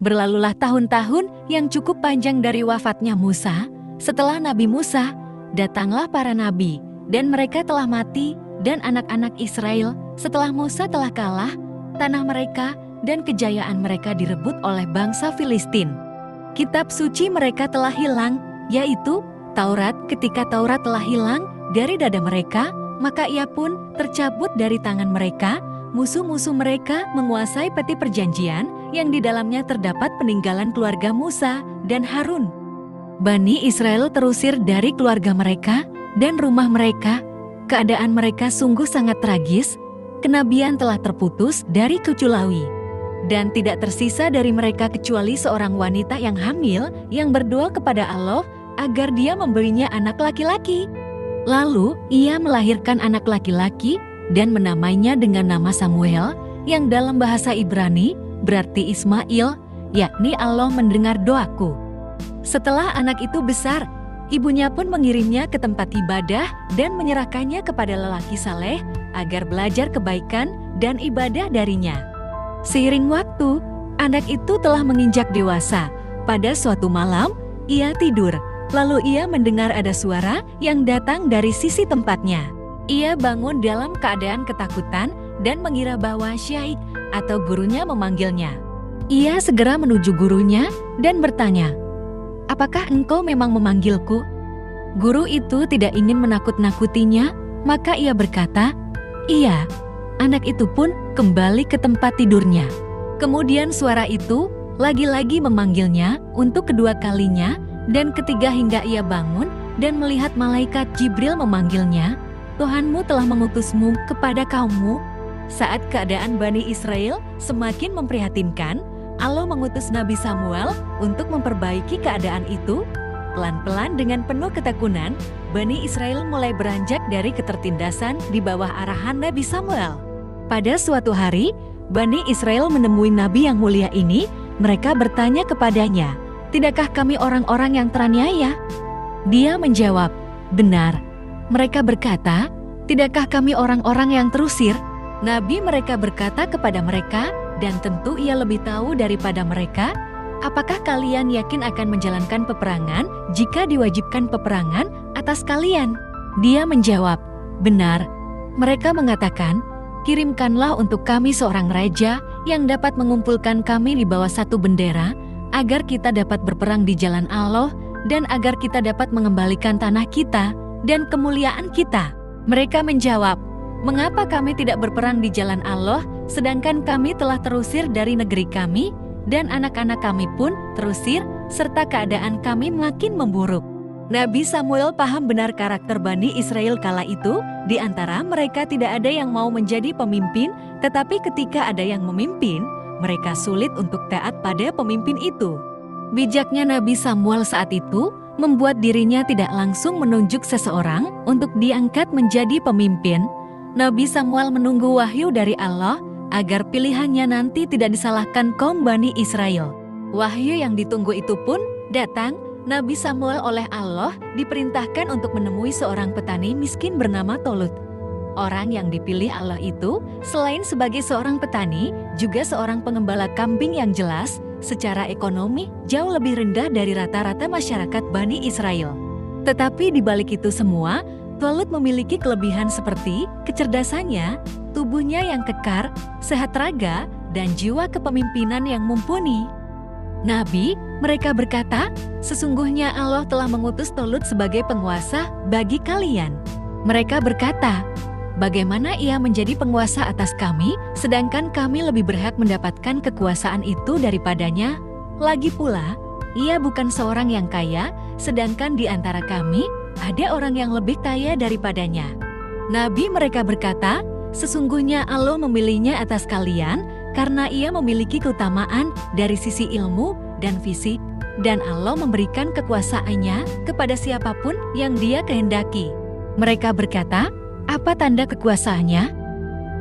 Berlalulah tahun-tahun yang cukup panjang dari wafatnya Musa. Setelah Nabi Musa, datanglah para nabi, dan mereka telah mati, dan anak-anak Israel setelah Musa telah kalah, tanah mereka dan kejayaan mereka direbut oleh bangsa Filistin. Kitab suci mereka telah hilang, yaitu Taurat. Ketika Taurat telah hilang dari dada mereka, maka ia pun tercabut dari tangan mereka. Musuh-musuh mereka menguasai peti perjanjian yang di dalamnya terdapat peninggalan keluarga Musa dan Harun. Bani Israel terusir dari keluarga mereka dan rumah mereka. Keadaan mereka sungguh sangat tragis. Kenabian telah terputus dari Keculawi. Dan tidak tersisa dari mereka kecuali seorang wanita yang hamil yang berdoa kepada Allah agar dia memberinya anak laki-laki. Lalu ia melahirkan anak laki-laki dan menamainya dengan nama Samuel, yang dalam bahasa Ibrani berarti Ismail, yakni Allah mendengar doaku. Setelah anak itu besar, ibunya pun mengirimnya ke tempat ibadah dan menyerahkannya kepada lelaki saleh agar belajar kebaikan dan ibadah darinya. Seiring waktu, anak itu telah menginjak dewasa. Pada suatu malam, ia tidur, lalu ia mendengar ada suara yang datang dari sisi tempatnya. Ia bangun dalam keadaan ketakutan dan mengira bahwa syaikh atau gurunya memanggilnya. Ia segera menuju gurunya dan bertanya, "Apakah engkau memang memanggilku?" Guru itu tidak ingin menakut-nakutinya, maka ia berkata, "Iya." Anak itu pun kembali ke tempat tidurnya. Kemudian suara itu lagi-lagi memanggilnya untuk kedua kalinya, dan ketiga hingga ia bangun dan melihat malaikat Jibril memanggilnya, "Tuhanmu telah mengutusmu kepada kaummu." Saat keadaan Bani Israel semakin memprihatinkan, Allah mengutus Nabi Samuel untuk memperbaiki keadaan itu. Pelan-pelan dengan penuh ketekunan, Bani Israel mulai beranjak dari ketertindasan di bawah arahan Nabi Samuel. Pada suatu hari, Bani Israel menemui Nabi yang mulia ini. Mereka bertanya kepadanya, "Tidakkah kami orang-orang yang teraniaya?" Dia menjawab, "Benar." Mereka berkata, "Tidakkah kami orang-orang yang terusir?" Nabi mereka berkata kepada mereka, dan tentu ia lebih tahu daripada mereka, "Apakah kalian yakin akan menjalankan peperangan jika diwajibkan peperangan atas kalian?" Dia menjawab, "Benar." Mereka mengatakan, "Kirimkanlah untuk kami seorang raja yang dapat mengumpulkan kami di bawah satu bendera, agar kita dapat berperang di jalan Allah, dan agar kita dapat mengembalikan tanah kita dan kemuliaan kita." Mereka menjawab, "Mengapa kami tidak berperang di jalan Allah, sedangkan kami telah terusir dari negeri kami, dan anak-anak kami pun terusir, serta keadaan kami makin memburuk." Nabi Samuel paham benar karakter Bani Israel kala itu. Di antara mereka tidak ada yang mau menjadi pemimpin, tetapi ketika ada yang memimpin, mereka sulit untuk taat pada pemimpin itu. Bijaknya Nabi Samuel saat itu membuat dirinya tidak langsung menunjuk seseorang untuk diangkat menjadi pemimpin. Nabi Samuel menunggu wahyu dari Allah agar pilihannya nanti tidak disalahkan kaum Bani Israel. Wahyu yang ditunggu itu pun datang. Nabi Samuel oleh Allah diperintahkan untuk menemui seorang petani miskin bernama Tolut. Orang yang dipilih Allah itu selain sebagai seorang petani, juga seorang pengembala kambing yang jelas secara ekonomi jauh lebih rendah dari rata-rata masyarakat Bani Israel. Tetapi di balik itu semua, Tolut memiliki kelebihan seperti kecerdasannya, tubuhnya yang kekar, sehat raga, dan jiwa kepemimpinan yang mumpuni. Nabi, mereka berkata, "Sesungguhnya Allah telah mengutus Tolut sebagai penguasa bagi kalian." Mereka berkata, "Bagaimana ia menjadi penguasa atas kami, sedangkan kami lebih berhak mendapatkan kekuasaan itu daripadanya? Lagi pula, ia bukan seorang yang kaya, sedangkan di antara kami ada orang yang lebih kaya daripadanya." Nabi mereka berkata, "Sesungguhnya Allah memilihnya atas kalian karena ia memiliki keutamaan dari sisi ilmu dan fisik, dan Allah memberikan kekuasaannya kepada siapapun yang Dia kehendaki." Mereka berkata, "Apa tanda kekuasaannya?"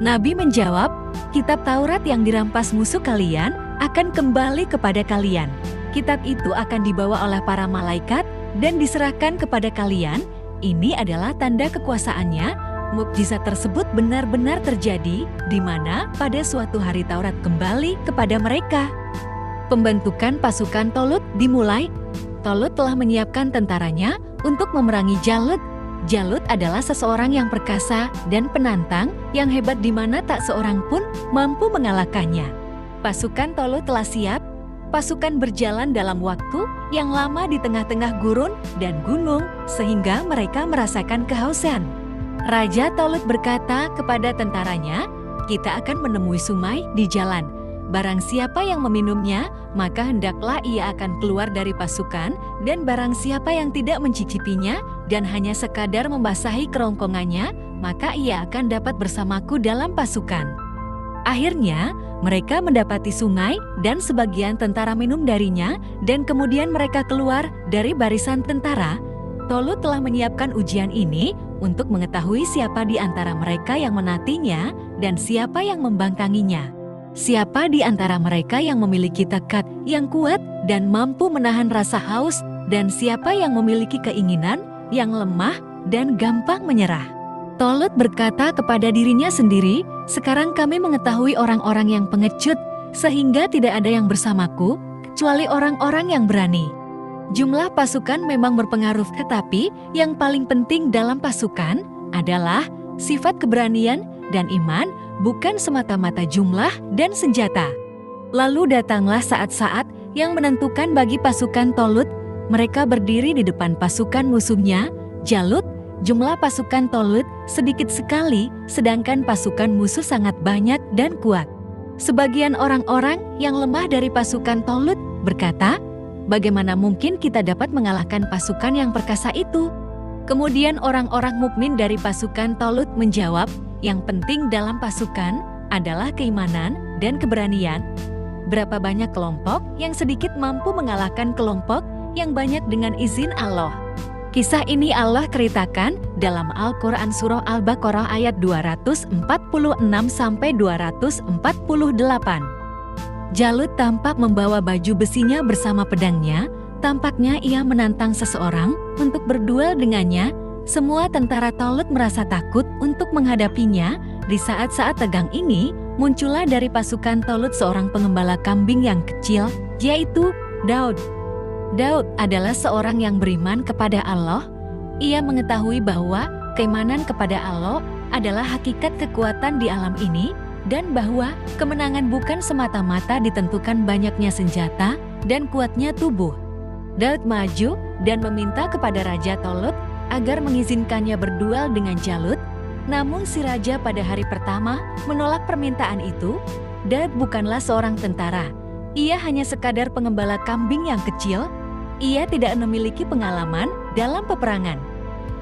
Nabi menjawab, "Kitab Taurat yang dirampas musuh kalian akan kembali kepada kalian. Kitab itu akan dibawa oleh para malaikat dan diserahkan kepada kalian. Ini adalah tanda kekuasaannya. Mukjizat tersebut benar-benar terjadi, di mana pada suatu hari Taurat kembali kepada mereka." Pembentukan pasukan Tolut dimulai. Tolut telah menyiapkan tentaranya untuk memerangi Jalut. Jalut adalah seseorang yang perkasa dan penantang yang hebat di mana tak seorang pun mampu mengalahkannya. Pasukan Tolut telah siap. Pasukan berjalan dalam waktu yang lama di tengah-tengah gurun dan gunung sehingga mereka merasakan kehausan. Raja Tolut berkata kepada tentaranya, "Kita akan menemui sungai di jalan. Barang siapa yang meminumnya, maka hendaklah ia akan keluar dari pasukan, dan barang siapa yang tidak mencicipinya dan hanya sekadar membasahi kerongkongannya, maka ia akan dapat bersamaku dalam pasukan." Akhirnya, mereka mendapati sungai dan sebagian tentara minum darinya, dan kemudian mereka keluar dari barisan tentara. Tolut telah menyiapkan ujian ini untuk mengetahui siapa di antara mereka yang menatinya dan siapa yang membangkanginya. Siapa di antara mereka yang memiliki tekad yang kuat dan mampu menahan rasa haus, dan siapa yang memiliki keinginan yang lemah dan gampang menyerah. Tolut berkata kepada dirinya sendiri, "Sekarang kami mengetahui orang-orang yang pengecut, sehingga tidak ada yang bersamaku, kecuali orang-orang yang berani." Jumlah pasukan memang berpengaruh, tetapi yang paling penting dalam pasukan adalah sifat keberanian dan iman, bukan semata-mata jumlah dan senjata. Lalu datanglah saat-saat yang menentukan bagi pasukan Tolut. Mereka berdiri di depan pasukan musuhnya, Jalut. Jumlah pasukan Tolut sedikit sekali, sedangkan pasukan musuh sangat banyak dan kuat. Sebagian orang-orang yang lemah dari pasukan Tolut berkata, "Bagaimana mungkin kita dapat mengalahkan pasukan yang perkasa itu?" Kemudian orang-orang mukmin dari pasukan Tolut menjawab, "Yang penting dalam pasukan adalah keimanan dan keberanian." Berapa banyak kelompok yang sedikit mampu mengalahkan kelompok yang banyak dengan izin Allah. Kisah ini Allah ceritakan dalam Al-Quran Surah Al-Baqarah ayat 246-248. Jalut tampak membawa baju besinya bersama pedangnya. Tampaknya ia menantang seseorang untuk berduel dengannya. Semua tentara Tolut merasa takut untuk menghadapinya. Di saat-saat tegang ini, muncullah dari pasukan Tolut seorang pengembala kambing yang kecil, yaitu Daud. Daud adalah seorang yang beriman kepada Allah. Ia mengetahui bahwa keimanan kepada Allah adalah hakikat kekuatan di alam ini, dan bahwa kemenangan bukan semata-mata ditentukan banyaknya senjata dan kuatnya tubuh. Daud maju dan meminta kepada Raja Tolut agar mengizinkannya berduel dengan Jalut. Namun si raja pada hari pertama menolak permintaan itu. Daud bukanlah seorang tentara. Ia hanya sekadar pengembala kambing yang kecil. Ia tidak memiliki pengalaman dalam peperangan.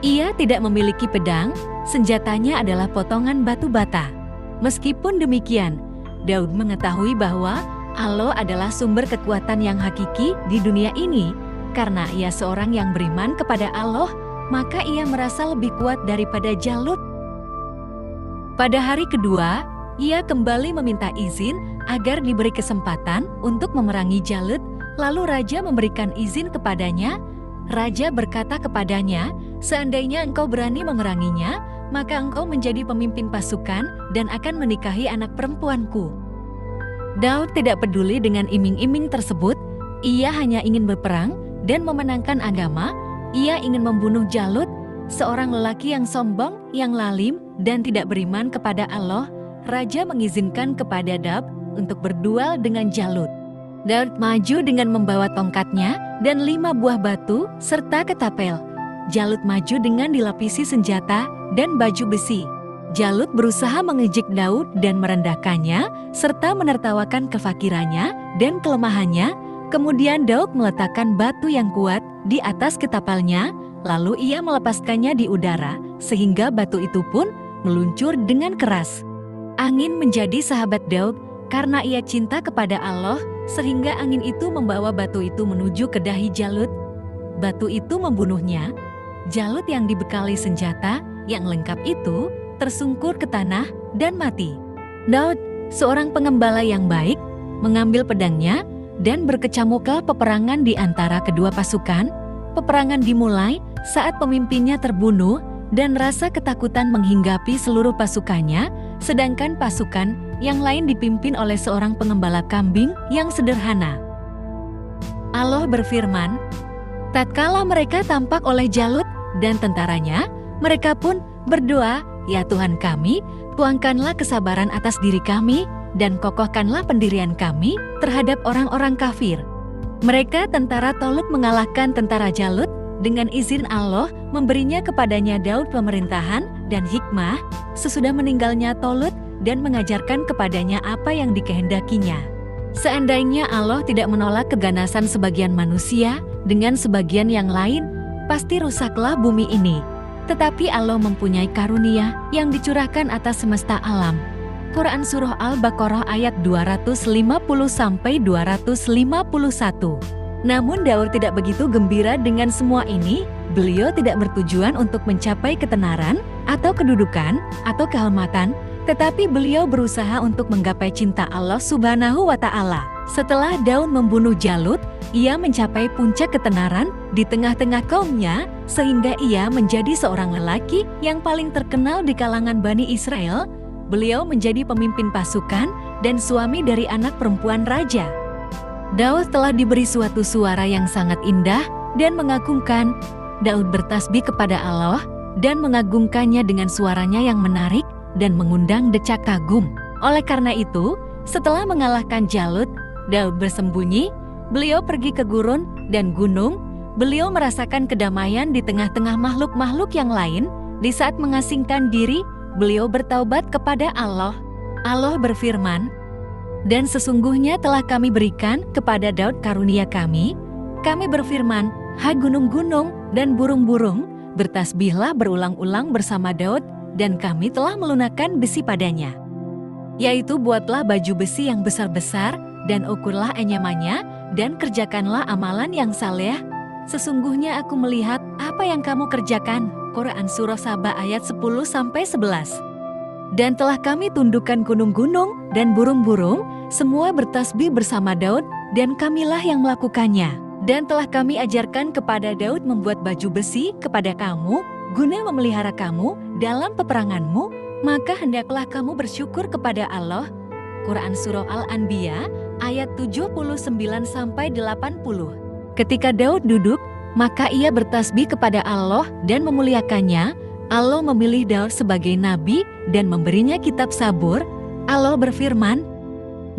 Ia tidak memiliki pedang, senjatanya adalah potongan batu bata. Meskipun demikian, Daud mengetahui bahwa Allah adalah sumber kekuatan yang hakiki di dunia ini. Karena ia seorang yang beriman kepada Allah, maka ia merasa lebih kuat daripada Jalut. Pada hari kedua, ia kembali meminta izin agar diberi kesempatan untuk memerangi Jalut. Lalu raja memberikan izin kepadanya. Raja berkata kepadanya, "Seandainya engkau berani memeranginya, maka engkau menjadi pemimpin pasukan dan akan menikahi anak perempuanku." Daud tidak peduli dengan iming-iming tersebut. Ia hanya ingin berperang dan memenangkan agama. Ia ingin membunuh Jalut, seorang lelaki yang sombong, yang lalim, dan tidak beriman kepada Allah. Raja mengizinkan kepada Daud untuk berduel dengan Jalut. Daud maju dengan membawa tongkatnya dan 5 buah batu serta ketapel. Jalut maju dengan dilapisi senjata dan baju besi. Jalut berusaha mengejek Daud dan merendahkannya, serta menertawakan kefakirannya dan kelemahannya. Kemudian Daud meletakkan batu yang kuat di atas ketapelnya, lalu ia melepaskannya di udara, sehingga batu itu pun meluncur dengan keras. Angin menjadi sahabat Daud karena ia cinta kepada Allah, sehingga angin itu membawa batu itu menuju ke dahi Jalut. Batu itu membunuhnya. Jalut yang dibekali senjata yang lengkap itu tersungkur ke tanah dan mati. Daud, seorang pengembala yang baik, mengambil pedangnya dan berkecamuklah peperangan di antara kedua pasukan. Peperangan dimulai saat pemimpinnya terbunuh dan rasa ketakutan menghinggapi seluruh pasukannya, sedangkan pasukan yang lain dipimpin oleh seorang pengembala kambing yang sederhana. Allah berfirman, tatkala mereka tampak oleh Jalut dan tentaranya, mereka pun berdoa, "Ya Tuhan kami, tuangkanlah kesabaran atas diri kami, dan kokohkanlah pendirian kami terhadap orang-orang kafir." Mereka tentara Tolut mengalahkan tentara Jalut dengan izin Allah memberinya kepadanya Daud pemerintahan dan hikmah sesudah meninggalnya Tolut dan mengajarkan kepadanya apa yang dikehendakinya. Seandainya Allah tidak menolak keganasan sebagian manusia dengan sebagian yang lain, pasti rusaklah bumi ini. Tetapi Allah mempunyai karunia yang dicurahkan atas semesta alam. Quran Surah Al-Baqarah ayat 250-251. Namun Daud tidak begitu gembira dengan semua ini. Beliau tidak bertujuan untuk mencapai ketenaran atau kedudukan atau kehormatan, tetapi beliau berusaha untuk menggapai cinta Allah Subhanahu wa Ta'ala. Setelah Daud membunuh Jalut, ia mencapai puncak ketenaran di tengah-tengah kaumnya, sehingga ia menjadi seorang lelaki yang paling terkenal di kalangan Bani Israel. Beliau menjadi pemimpin pasukan dan suami dari anak perempuan raja. Daud telah diberi suatu suara yang sangat indah dan mengagumkan. Daud bertasbih kepada Allah dan mengagungkannya dengan suaranya yang menarik dan mengundang decak kagum. Oleh karena itu, setelah mengalahkan Jalut, Daud bersembunyi. Beliau pergi ke gurun dan gunung. Beliau merasakan kedamaian di tengah-tengah makhluk-makhluk yang lain. Di saat mengasingkan diri, beliau bertaubat kepada Allah. Allah berfirman, "Dan sesungguhnya telah kami berikan kepada Daud karunia kami. Kami berfirman, hai gunung-gunung dan burung-burung, bertasbihlah berulang-ulang bersama Daud, dan kami telah melunakkan besi padanya. Yaitu buatlah baju besi yang besar-besar, dan ukurlah anyamannya, dan kerjakanlah amalan yang saleh. Sesungguhnya aku melihat apa yang kamu kerjakan." Quran Surah Saba ayat 10-11. "Dan telah kami tundukkan gunung-gunung dan burung-burung, semua bertasbih bersama Daud, dan kamilah yang melakukannya. Dan telah kami ajarkan kepada Daud membuat baju besi kepada kamu, guna memelihara kamu dalam peperanganmu, maka hendaklah kamu bersyukur kepada Allah." Quran Surah Al-Anbiya ayat 79-80. Ketika Daud duduk, maka ia bertasbih kepada Allah dan memuliakannya. Allah memilih Daud sebagai nabi dan memberinya kitab Zabur. Allah berfirman,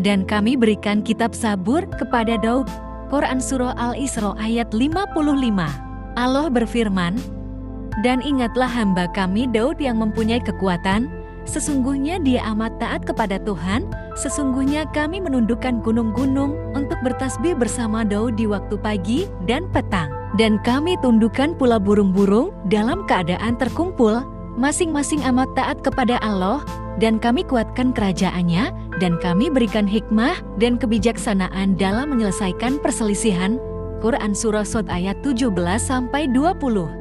"Dan kami berikan kitab Zabur kepada Daud." Quran Surah Al-Isra ayat 55. Allah berfirman, "Dan ingatlah hamba kami Daud yang mempunyai kekuatan. Sesungguhnya dia amat taat kepada Tuhan. Sesungguhnya kami menundukkan gunung-gunung untuk bertasbih bersama Daud di waktu pagi dan petang. Dan kami tundukkan pula burung-burung dalam keadaan terkumpul. Masing-masing amat taat kepada Allah, dan kami kuatkan kerajaannya, dan kami berikan hikmah dan kebijaksanaan dalam menyelesaikan perselisihan." Quran Surah Sod ayat 17-20.